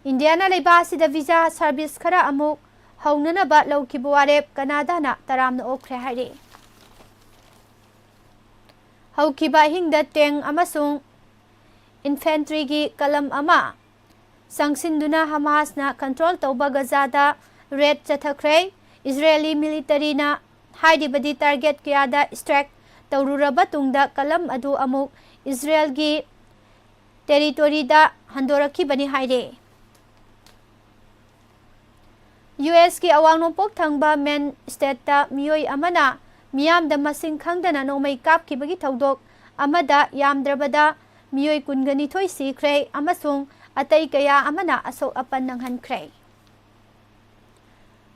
Indiana leiba sida visa service khara amuk haunana ba lawkibu warep Canada na taramna okre haide. Haukiba hingda teng amasung infantry gi kalam ama sangsinduna Hamas na control tauba Gaza red chathakre. Israeli military na haidibadi target kayada strike taururaba tungda kalam adu amuk Israel gi territory da handoraki bani haide. US ki awang nopok thangba main state ta miyoi amana miyam da masing khangdana nomai kap ki bagi thaudok amada yamdrabada miyoi kungani thoi sikre amasung atai kaya amana asok apan nanghan kre.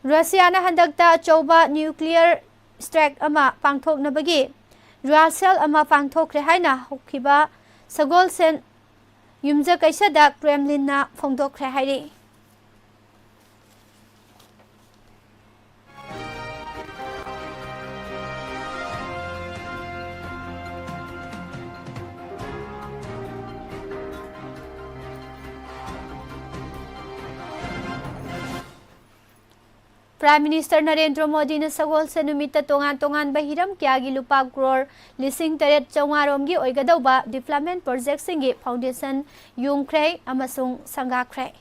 Russia na handakta chauba nuclear strike ama pangthok na bagi Russell ama pangthok re haina hokhiba sagol sen yumja kaisa da Kremlin na phongdok re haire. Prime Minister Narendra Modi na sagol sa numita tongan-tongan bahiram kyagi lupa crore lising taret chawngaromgi oigadawba development project singi foundation yungkre amasung sangakre.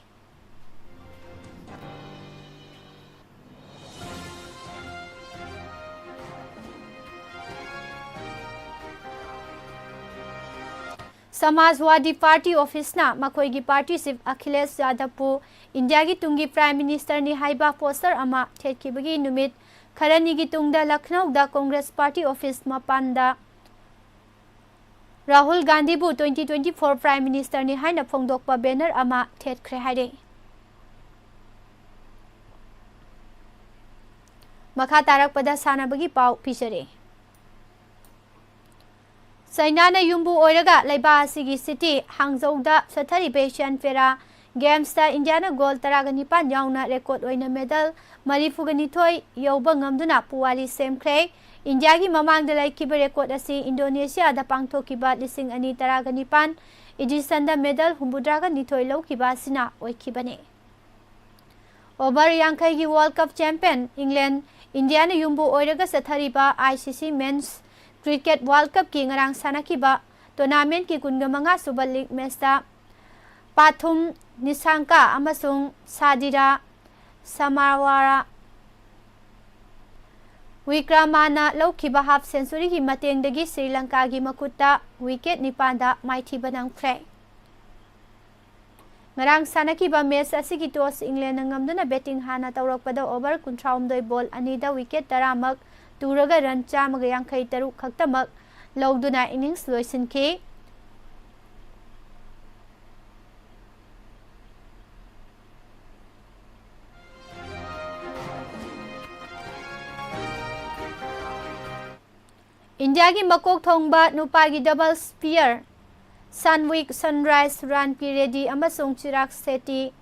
Samajwadi Party office na makoigi party chief Akhilesh Yadav pu India gi tungi Prime Minister ni haiba poster ama thekibagi numit kharani gi tungda Lucknow da Congress Party office mapanda Rahul Gandhi bu 2024 Prime Minister ni haina phongdokpa banner ama thekre haide. Makha tarak pada sanabagi pau pisare. China na yumbu oiraga laiba asigi city Hangzhou da sathari Asian Para Games ta India na gold 19 yauna record oina medal marifugani thoi yauba ngamduna puwali semkre. India gi mamang da laikiba record asi Indonesia da pangthokiba 2019 edition da medal humbudraga nithoi laukiba sina oikibane. Over yankai gi World Cup champion England India na yumbu oiraga sathari ba ICC Men's Cricket World Cup ki ngarang sanakiba tournament ki kungamanga Super League match ta Pathum Nisangka amasung Sadira Samawara Wikramana laukiba half century ki matengdagi Sri Lanka gi makutta wicket nipanda maithiba nangkhre. Ngarang sanakiba match asigi toss England ngamduna batting hana tawrakpada over 32 ball anida wicket taramak Turaga run chamaga yankai taruk khaktamak lauduna innings loisinki. India gi makok thongba nupa gi double spear Sunwik Sunrise Run Piredi amasung Chirag Sethi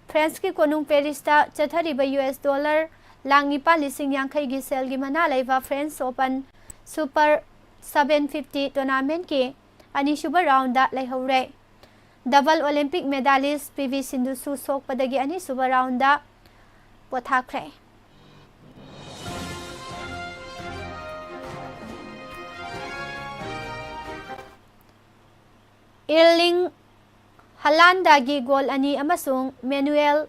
France ki konung Paris ta chathariba US dollar Langnipa lising yankai gi sel gi mana laiva French Open Super 750 tournament ki ani shuba round da laihore. Double Olympic medalist PV Sindhu su sok padagi ani shuba round da pothakre. Erling Haaland gi goal ani amasung Manuel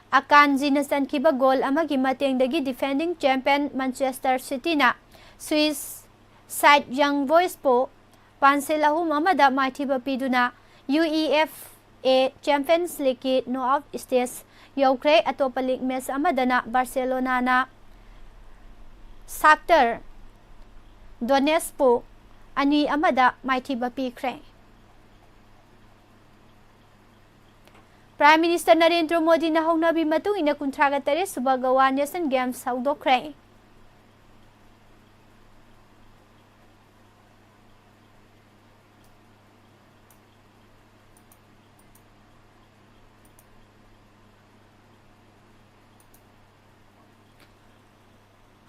Akanji na sankiba goal amagi matengdagi defending champion Manchester City na Swiss side Young Boys po panselahum amada maithiba piduna UEFA Champions League ki knockout stage yaukre atopa league match amadana Barcelona na Shakhtar Donetsk po ani amada maithiba pikre. Prime Minister Narendra Modi na hongnabi matung ina kuntraga tare suba Goa Nation Games haudokre.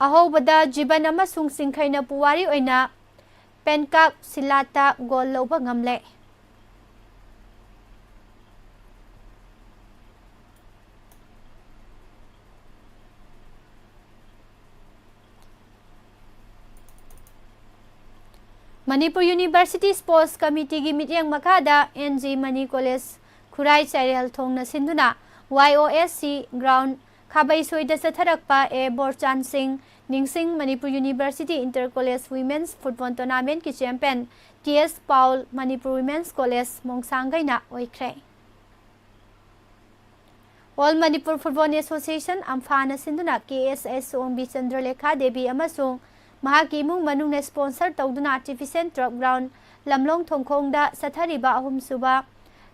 अहोबदा जीवन अमसुंग सिंखैना पुवारी ओइना पेनकाक सिलाता गोल लौबा ngamle Manipur University Sports Committee gi mityang makada NG Mani College Khurai Chairel Thongna Sinduna YOSC ground Khabai Soida Satharakpa A Borchan Singh Ningsing Manipur University Inter College Women's Football Tournament ki champion TS Paul Manipur Women's College Mongsangai na oikre All Manipur Football Association Amphana Sinduna KSS Ombi Chandralekha Devi amasung Mahaki imung manung na sponsor tawduna artificial turf ground lamlong thongkhongda sathariba ahum suba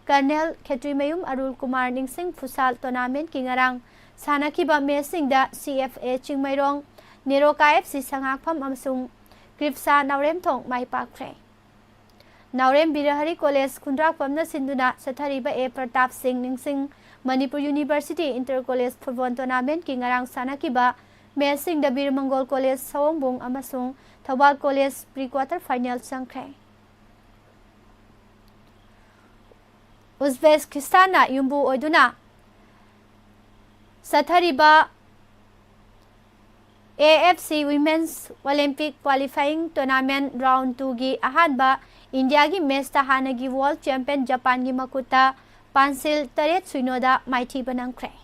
Colonel Khetrimayum Arul Kumar Ningsing Futsal Tournament ki ngarang sanakiba mesingda CFA Chingmairong Neroka FC Sangakpham amsung Kripsa Naurem Thong mai pakre Naurem Birahari College Khundrakpamna sinduna sathariba A Pratap Singh Ningsing Manipur University Inter College Football Tournament ki ngarang sanakiba Mesing the Bir Mongol College Sawongbung amasung Thawal College pre-quarter final sangkre. Uzbekistan na yumbu oiduna sathariba AFC Women's Olympic Qualifying Tournament Round 2 gi ahanba India gi match ta hanagi World Champion Japan gi makuta Pansil Taret Suinoda Mighty Banangkre.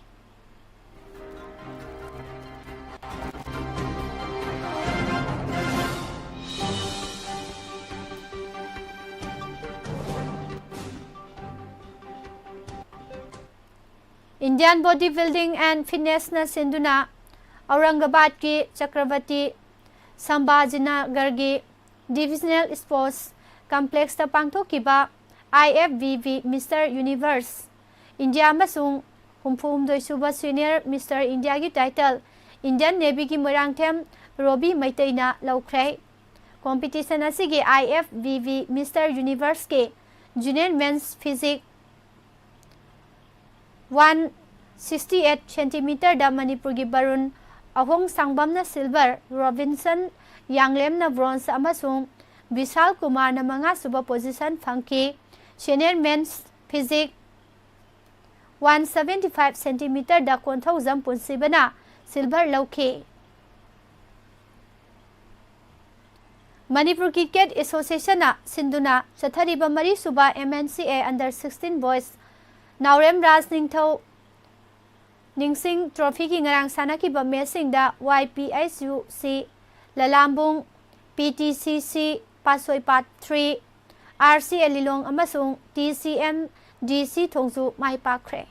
Indian Bodybuilding and Fitness na sinduna Aurangabad ki Chakravati Sambhajinagar gi Divisional Sports Complex ta pangthokiba IFBB Mr. Universe India amasung humphumdoi suba senior Mr. India gi title Indian Navy gi Moirangthem Robi Maitaina laukre competition asigi IFBB Mr. Universe ke Junior Men's Physique 168 cm da Manipur gi Barun Ahong Sangbam na silver Robinson Yanglem na bronze amasung Vishal Kumar na mga suba position fangki Senior Men's Physique 175 cm da Konthau Zampun Sibana silver lauke Manipur Cricket Association na sinduna sathariba mari suba MNCA under 16 boys Naurem Raj Ningthau Ningsing Trophy ki ngarang sanakiba mesing da YPSUC Lalambung PTCC Pasoi Part 3 RC Lilong amasung TCM DC Thongsu mai pakre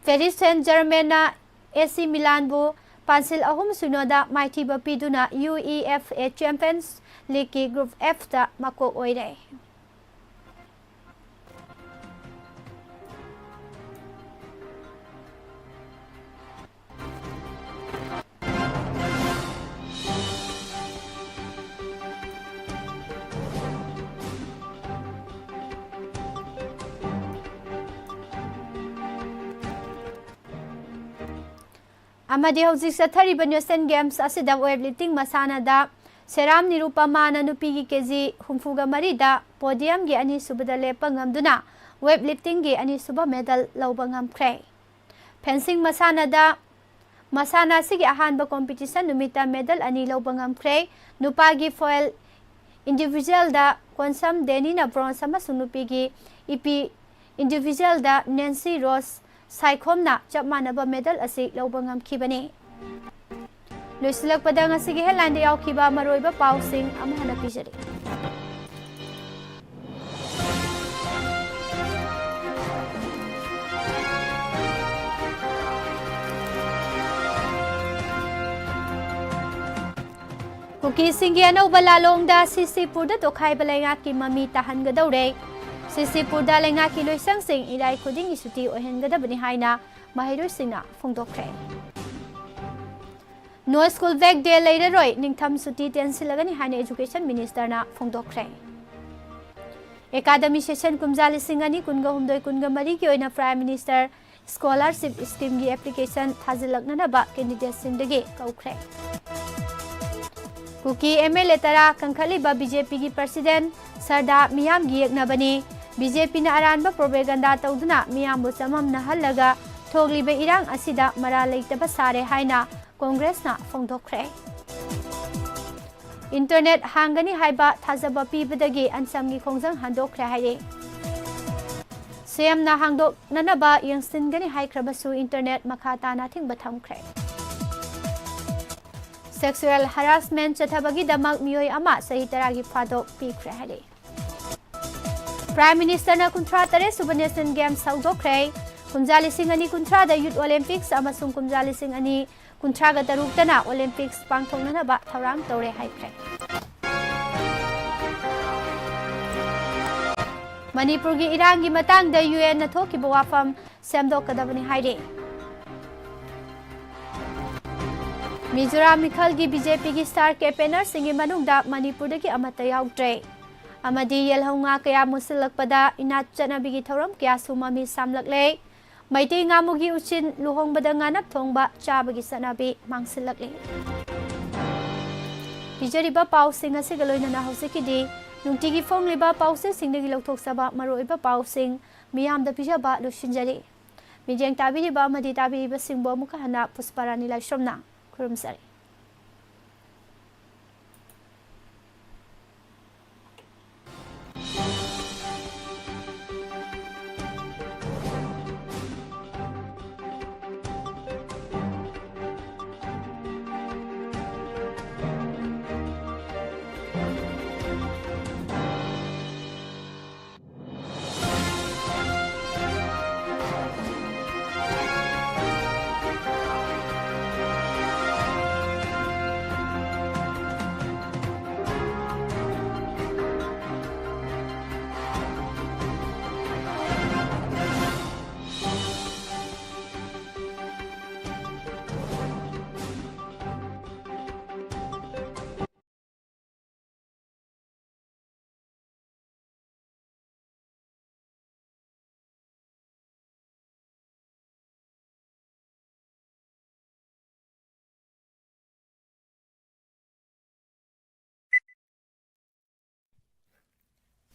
Paris Saint-Germain na AC Milan bu Pansil ahum sunoda mighty bapiduna UEFA Champions League ki Group F da mako oire Amadi hauzik sathariba Asian Games asida weightlifting masana da Seram Nirupama na nupigi keji humfuga marida podium gi ani subada lepa ngamduna weightlifting gi ani suba medal lauba ngamkre fencing masana da masana sigi ahanba competition numita medal ani lauba ngamkre nupagi foil individual da konsam deni na bronze amasung nupigi ipi individual da Nancy Rose Saikhomna chapmanaba medal asi laubangam khibani Loisilak padang asigi headline yaw khiba maroiba pausing amhana pijari Kuki singi anauba lalongda Sisipurda tokhai balenga ki mami tahangadawre Sisipurda lenga ki loisang sing irai khuding isuti ohengadabani haina mahiroi singna phongdokre No school bag day leiraroi ningtham suti tensilagani haina education minister na phongdokre Academy session kumjali singani kunga humdoi kunga mari ki oina prime minister scholarship scheme gi application thajilaknanaba candidate singdagi kaukre Kuki MLA tara kankhaliba BJP gi president Sarda miyam gi yaknabani BJP na aranba propaganda tawduna miyam bu samam na halaga thoglibe irang asida mara leitaba sare haina Congress na phongdokre Internet hangani haiba thajaba pibadagi ansamgi khongjang handokre haire CM na hangdok nanaba yangsingani haikrabasu internet makhata na thingba thamkre Sexual harassment chathabagi damak miyoi ama sahi taragi phadok pikre haire Prime Minister na kuntra tare Subanation Games saudokre kunjali singani kuntra da Youth Olympics amasung kunjali singani kuntra ga taruk tana Olympics pangthongnana ba tharang tore haikre Manipur gi irang gi matang da UN na thoki bawafam semdok kadabani haire Mizoram Mikhal gi BJP gi star campaigner singi manung da Manipur da gi amata yaudre amadi yelhonga kaya musilakpada inat chanabi gi thoram kya sumami samlakle Maiti ngamugi uchin luhong badanga nap thongba chabagi sanabi mangsilakle Bijariba pausing ase galoina na hausikidi nungtigi fongliba pause singdagi lokthok saba maroiba pausing miyam da pijaba lushinjari Mijeng tabiriba madi tabiriba singbo muka hana pusparani laishromna kurumsari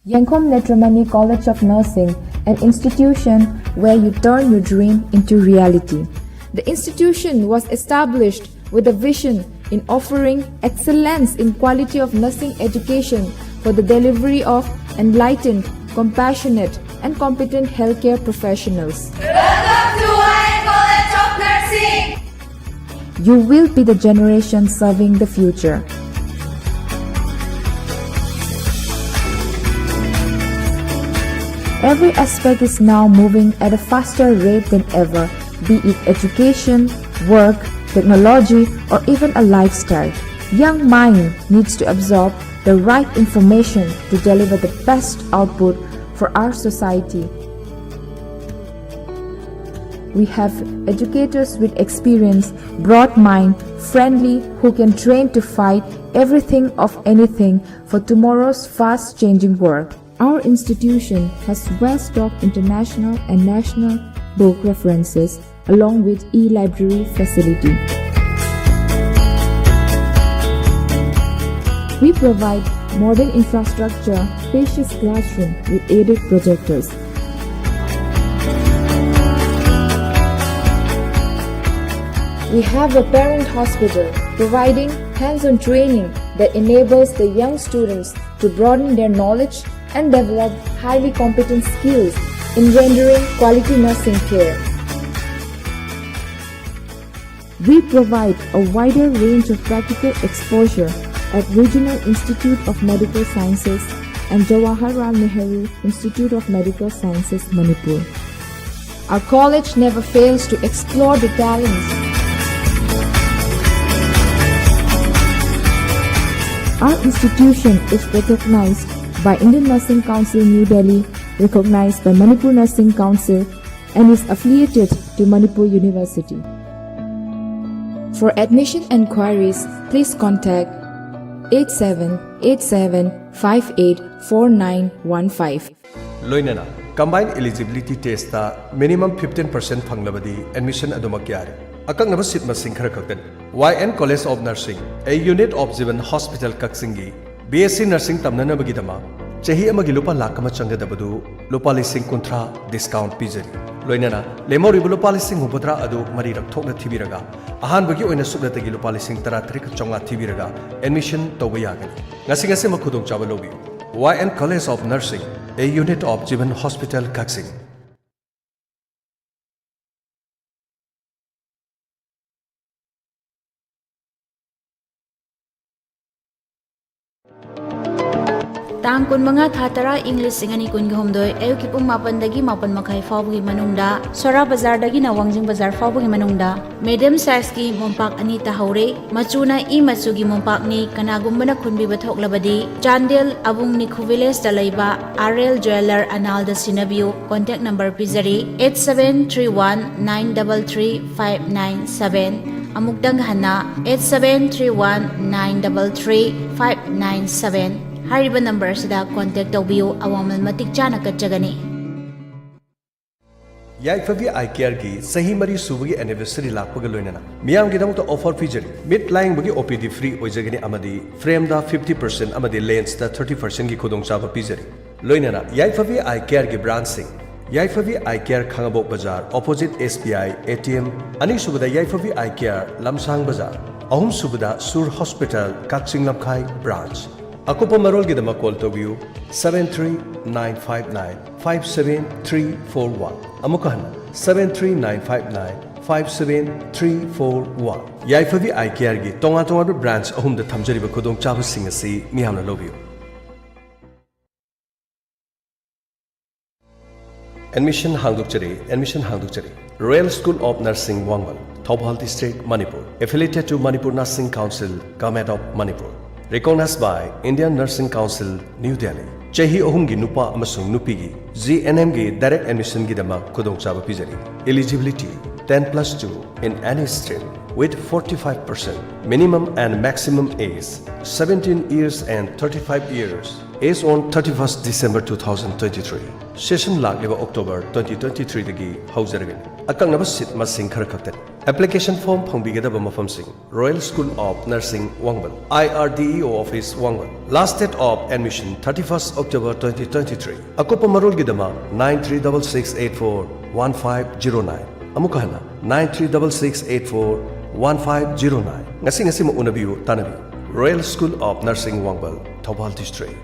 Yankom Netramani College of Nursing, an institution where you turn your dream into reality. The institution was established with a vision in offering excellence in quality of nursing education for the delivery of enlightened, compassionate, and competent healthcare professionals. Welcome to Higher College of Nursing! You will be the generation serving the future. Every aspect is now moving at a faster rate than ever, be it education, work, technology, or even a lifestyle. Young mind needs to absorb the right information to deliver the best output for our society. We have educators with experience, broad mind, friendly, who can train to fight everything of anything for tomorrow's fast-changing world. Our institution has well-stocked international and national book references along with e-library facility. We provide modern infrastructure, spacious classroom with aided projectors. We have a parent hospital providing hands-on training that enables the young students to broaden their knowledge and develop highly competent skills in rendering quality nursing care. We provide a wider range of practical exposure at Regional Institute of Medical Sciences and Jawaharlal Nehru Institute of Medical Sciences, Manipur. Our college never fails to explore the talents. Our institution is recognized by Indian Nursing Council New Delhi, recognized by Manipur Nursing Council, and is affiliated to Manipur University. For admission enquiries, please contact 8787584915. Loinana combined eligibility test ta minimum 15% phanglabadi admission adumak yare akaknaba seat masing khara khaktan YN College of Nursing a unit of Jivan Hospital Kaksingi BSc Nursing tamnanabagi dama chahi amagi lupa lakh ama changadabadu lupa lising kontra discount pijari loinana lemori lupa lising hubodra adu mari rak thokna thibiraga ahan bagi oina sublatagi lupa lising tara trik chonga thibiraga admission toba yagani ngasi ngasi makhudong chaba lobi YN College of Nursing a unit of Jivan Hospital Kaksing Tang kun mga thatara English singani kun gihomdoi ayuki pung mapan dagi mapan makai fawbugi manungda Sora Bazar dagi na Wangjing Bazar fawbugi manungda medium size ki mompak ani tahaure machuna I machugi mompak ni kanagumbana khunbi bathok labadi Chandel Abung Nikhu Village da laiba RL Jeweler Anal da sinabiu contact number pizari 8731933597 amukdang hana 8731933597 Hariba number sida contact tawbiyo awamal matik chana katjagani Yaifavi Eye Care gi sahi mari subagi anniversary lakpaga loinana miyam gi damukta offer pijari mid lying bagi OPD free oijagani amadi frame da 50% amadi lens da 30% gi khudong chaba pijari loinana Yaifavi Eye Care gi brand sing Yaifavi Eye Care Khangabok Bazar opposite SBI ATM ani subada Yaifavi Eye Care Lamsang Bazar ahum subada Sur Hospital Kaksing Lamkhai branch Akupa Marol Gidama call to you 73959-57341 Amukahana 73959-57341 Yaifavi Eye Care gi tonga tonga branch ahum da thamjariba khudong chaba singasi miyamna lobiyo Admission Hangdukchari Royal School of Nursing Wangwal Thoubal District Manipur affiliated to Manipur Nursing Council Government of Manipur recognized by Indian Nursing Council New Delhi chahi ohum gi nupa amasung nupi gi GNM gi direct admission gi dama khudong chaba pijari eligibility 10+2 in any stream with 45% minimum and maximum age 17 years and 35 years age on 31st December 2023 session lagliba October 2023 dagi haujaragani akangnaba seat masing khara khaktan application form phangbigadaba mafam sing Royal School of Nursing Wangwal IRDEO office Wangwal last date of admission 31st October 2023 akopa marol gidama 9366841509 amukahana 9366841509 ngasi mo unabiu tanabi Royal School of Nursing Wangwal Thoubal District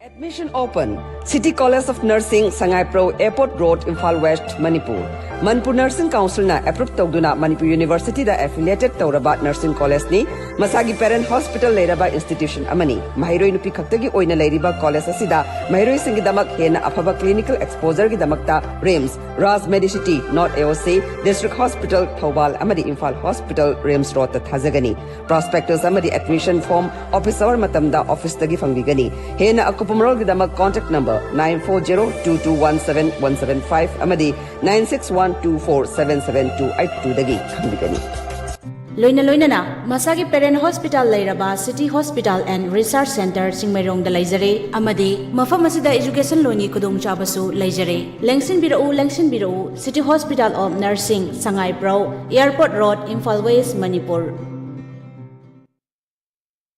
Admission open. City College of Nursing, Sangai Pro, Airport Road, Imphal West, Manipur. Manipur Nursing Council na approved tawduna Manipur University da affiliated tawraba Nursing College ni masagi parent hospital leiraba institution amani. Mahiroi nupi khaktagi oina leiriba college asida mahiroi singi damak hena afaba clinical exposure gi damakta RAMS, Ras Medicity, North AOC, District Hospital, Thoubal amadi Imphal Hospital, RAMS Road ta thajagani. Prospectus amadi admission form office hour matamda office tagi fangbigani. Hena akupumrol gi damak contact number 9402217175 amadi 9612477282 dagi khanbigani Loina na masagi parent hospital lairaba City Hospital and Research Center Singmairong da laijare amadi mafam asida education loni kudong chabasu laijare lengsin birau City Hospital of Nursing Sangai Pro Airport Road Imphal West Manipur